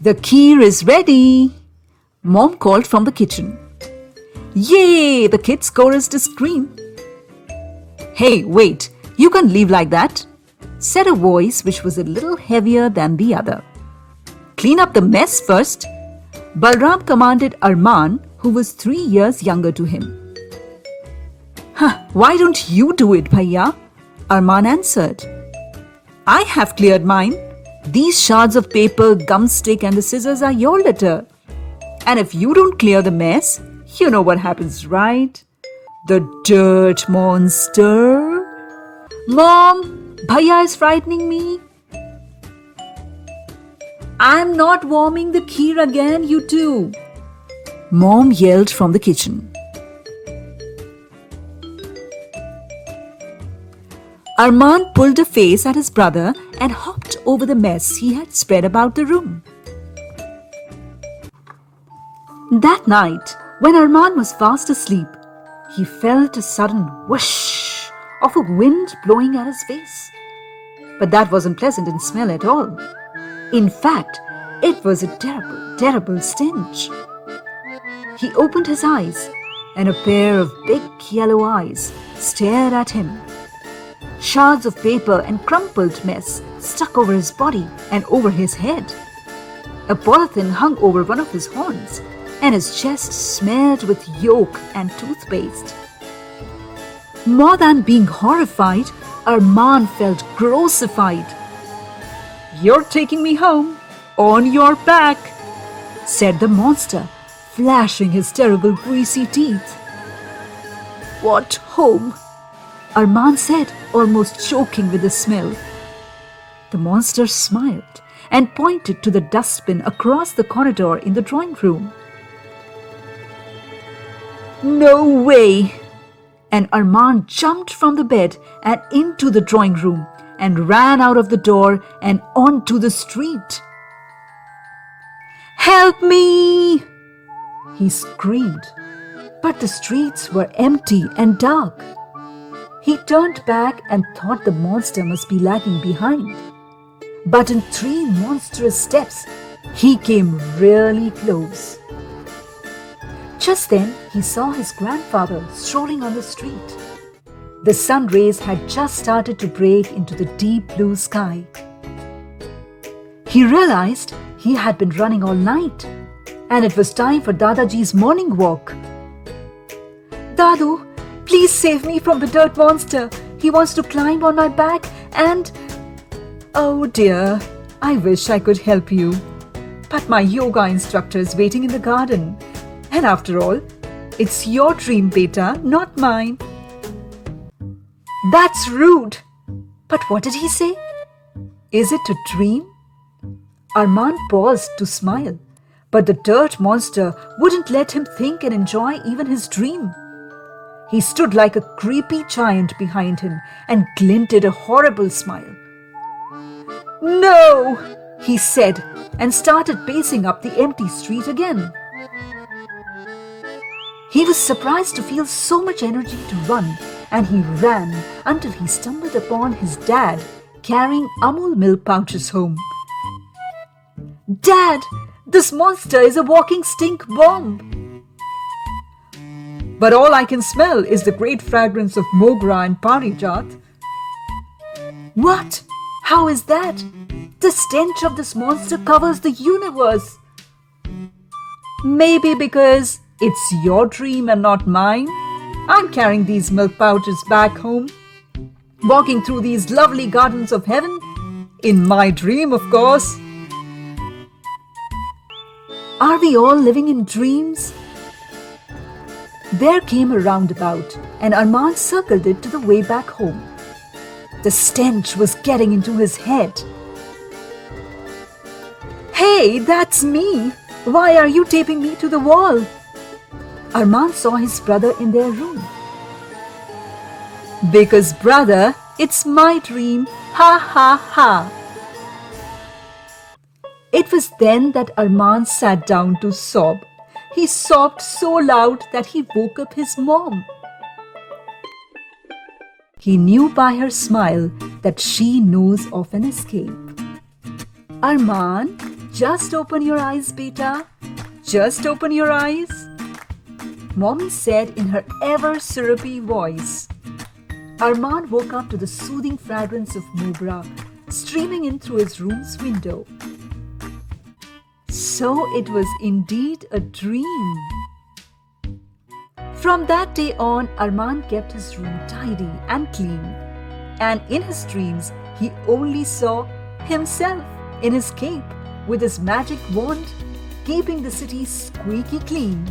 The kheer is ready, Mom called from the kitchen. Yay! The kids chorused a scream. Hey, wait, you can't leave like that, said a voice which was a little heavier than the other. Clean up the mess first, Balram commanded Armaan, who was 3 years younger to him. Why don't you do it, Bhaiya? Armaan answered. I have cleared mine. These shards of paper, gum stick and the scissors are your litter. And if you don't clear the mess, you know what happens, right? The dirt monster. Mom, Bhaiya is frightening me. I'm not warming the kheer again, you two, Mom yelled from the kitchen. Armaan pulled a face at his brother and hopped over the mess he had spread about the room. That night, when Armaan was fast asleep, he felt a sudden whoosh of a wind blowing at his face. But that wasn't pleasant in smell at all. In fact, it was a terrible, terrible stench. He opened his eyes, and a pair of big yellow eyes stared at him. Shards of paper and crumpled mess stuck over his body and over his head. A polythene hung over one of his horns, and his chest smelled with yolk and toothpaste. More than being horrified, Armaan felt grossified. You're taking me home, on your back, said the monster, flashing his terrible greasy teeth. What home? Armaan said, almost choking with the smell. The monster smiled and pointed to the dustbin across the corridor in the drawing room. No way! And Armaan jumped from the bed and into the drawing room and ran out of the door and onto the street. Help me! He screamed, but the streets were empty and dark. He turned back and thought the monster must be lagging behind. But in 3 monstrous steps, he came really close. Just then, he saw his grandfather strolling on the street. The sun rays had just started to break into the deep blue sky. He realized he had been running all night, and it was time for Dadaji's morning walk. Dadu, please save me from the dirt monster. He wants to climb on my back and... Oh dear, I wish I could help you. But my yoga instructor is waiting in the garden. And after all, it's your dream, beta, not mine. That's rude. But what did he say? Is it a dream? Armaan paused to smile, but the dirt monster wouldn't let him think and enjoy even his dream. He stood like a creepy giant behind him and glinted a horrible smile. No, he said, and started pacing up the empty street again. He was surprised to feel so much energy to run, and he ran until he stumbled upon his dad carrying Amul milk pouches home. Dad, this monster is a walking stink bomb. But all I can smell is the great fragrance of Mogra and Parijat. What? How is that? The stench of this monster covers the universe. Maybe because it's your dream and not mine. I'm carrying these milk pouches back home, walking through these lovely gardens of heaven. In my dream, of course. Are we all living in dreams? There came a roundabout, and Armaan circled it to the way back home. The stench was getting into his head. Hey, that's me! Why are you taping me to the wall? Armaan saw his brother in their room. Because, brother, it's my dream. Ha ha ha! It was then that Armaan sat down to sob. He sobbed so loud that he woke up his mom. He knew by her smile that she knows of an escape. Armaan, Just open your eyes, beta. Just open your eyes. Mommy said in her ever syrupy voice. Armaan woke up to the soothing fragrance of Mubra streaming in through his room's window. So it was indeed a dream. From that day on, Armaan kept his room tidy and clean. And in his dreams, he only saw himself in his cape with his magic wand, keeping the city squeaky clean.